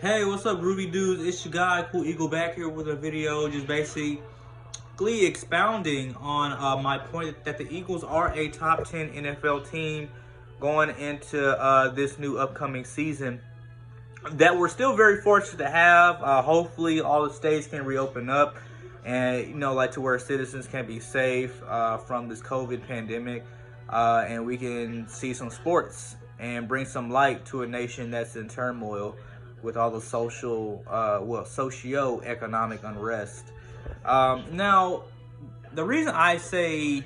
Hey, what's up, Ruby dudes? It's your guy, Cool Eagle, back here with a video just basically expounding on my point that the Eagles are a top 10 NFL team going into this new upcoming season that we're still very fortunate to have. Hopefully, all the states can reopen up and, like to where citizens can be safe from this COVID pandemic and we can see some sports and bring some light to a nation that's in turmoil with all the socio-economic unrest. Now, the reason I say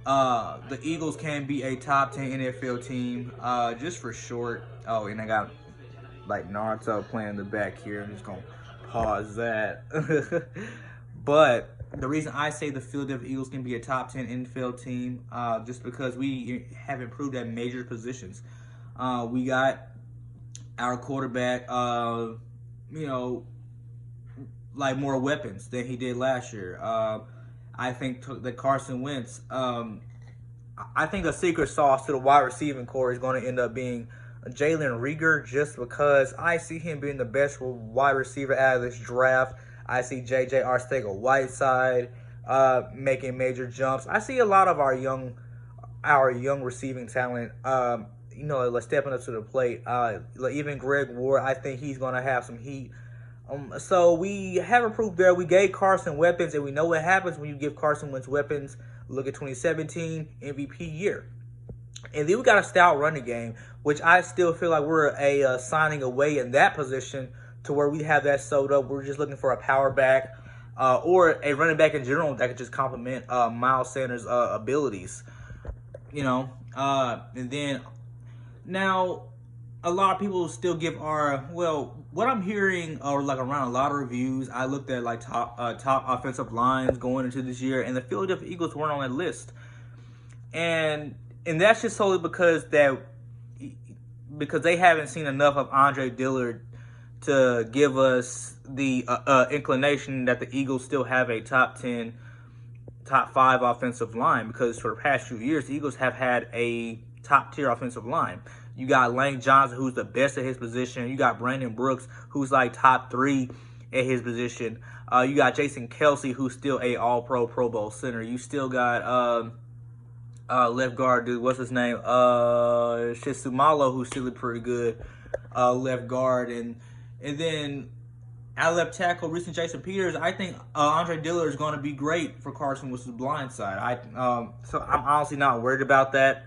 the Eagles can be a top 10 NFL team, just for short. Oh, and I got like Naruto playing in the back here. I'm just gonna pause that. But the reason I say the Philadelphia Eagles can be a top 10 NFL team, just because we have improved at major positions. We got our quarterback, like more weapons than he did last year. I think that Carson Wentz, I think a secret sauce to the wide receiving core is going to end up being Jalen Reagor, just because I see him being the best wide receiver out of this draft. I see J.J. Arcega-Whiteside making major jumps. I see a lot of our young receiving talent, like stepping up to the plate. Like even Greg Ward, I think he's going to have some heat. So we have improved there. We gave Carson weapons, and we know what happens when you give Carson Wentz weapons. Look at 2017 MVP year. And then we got a stout running game, which I still feel like we're a signing away in that position to where we have that sewed up. We're just looking for a power back or a running back in general that could just complement Miles Sanders' abilities. And then now a lot of people still give what I'm hearing or like around a lot of reviews. I looked at like top offensive lines going into this year, and the Philadelphia Eagles weren't on that list. And that's just solely because they haven't seen enough of Andre Dillard to give us the inclination that the Eagles still have a top 10, top 5 offensive line, because for the past few years, the Eagles have had a top-tier offensive line. You got Lane Johnson, who's the best at his position. You got Brandon Brooks, who's like top 3 at his position. You got Jason Kelce, who's still a All-Pro, Pro Bowl center. You still got left guard dude, what's his name? Shisumalo, who's still pretty good left guard, and then at left tackle, recent Jason Peters. I think Andre Dillard is going to be great for Carson Wentz's blind side. So I'm honestly not worried about that.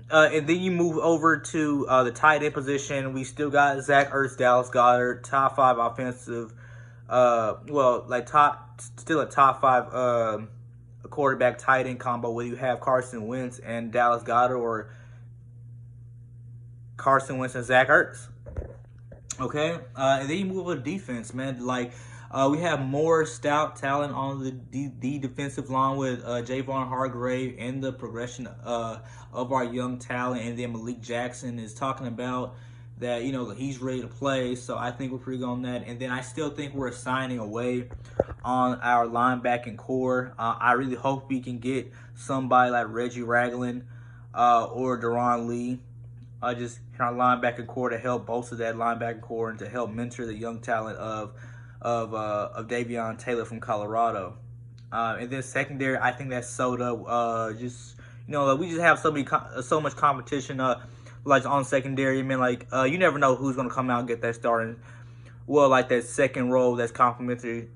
And then you move over to the tight end position. We still got Zach Ertz, Dallas Goedert, top 5 offensive. Still a top 5 quarterback tight end combo, where you have Carson Wentz and Dallas Goedert, or Carson Wentz and Zach Ertz. Okay, and then you move over to defense, man. Like we have more stout talent on the defensive line with Javon Hargrave and the progression of our young talent, and then Malik Jackson is talking about that he's ready to play. So I think we're pretty good on that. And then I still think we're signing away on our linebacking core. I really hope we can get somebody like Reggie Ragland or Deron Lee, just in our linebacking core, to help bolster that linebacking core and to help mentor the young talent of Davion Taylor from Colorado. And then secondary, I think that's sewed up. We just have so much competition. Like on secondary, man, like you never know who's gonna come out and get that starting. Like that second role that's complementary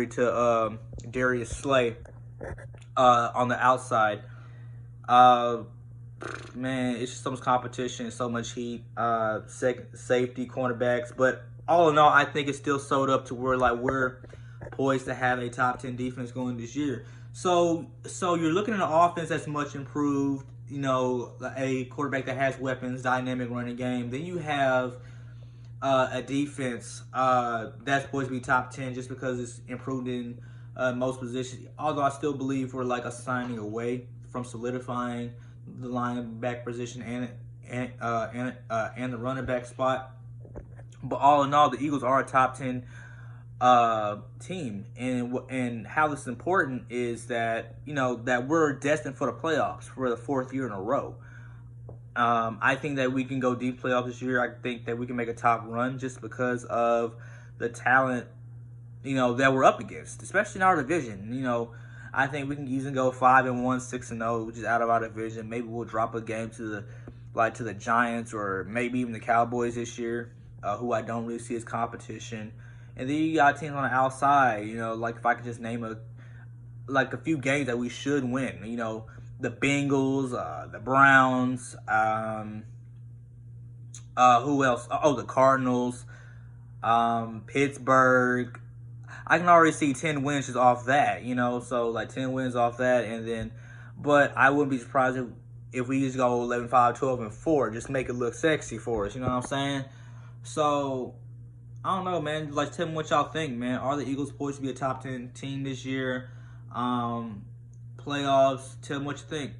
to Darius Slay on the outside. Man, it's just so much competition, so much heat. Safety, cornerbacks, but all in all, I think it's still sewed up to where we're poised to have a top 10 defense going this year. So you're looking at an offense that's much improved. A quarterback that has weapons, dynamic running game. Then you have a defense that's supposed to be top 10 just because it's improved in most positions. Although I still believe we're like a signing away from solidifying the linebacker position and the running back spot. But all in all, the Eagles are a top 10 team, and how this is important is that that we're destined for the playoffs for the 4th year in a row. I think that we can go deep playoffs this year. I think that we can make a top run just because of the talent, that we're up against, especially in our division. I think we can easily go 5-1, 6-0, which is out of our division. Maybe we'll drop a game to the Giants or maybe even the Cowboys this year, who I don't really see as competition. And then you got teams on the outside. Like if I could just name a few games that we should win. The Bengals, the Browns, who else? Oh, the Cardinals, Pittsburgh. I can already see 10 wins just off that, so like 10 wins off that, and then, but I wouldn't be surprised if we just go 11-5, 12-4, just make it look sexy for us, you know what I'm saying? So, I don't know, man. Like, tell me what y'all think, man. Are the Eagles poised to be a top 10 team this year? Playoffs, tell me what you think.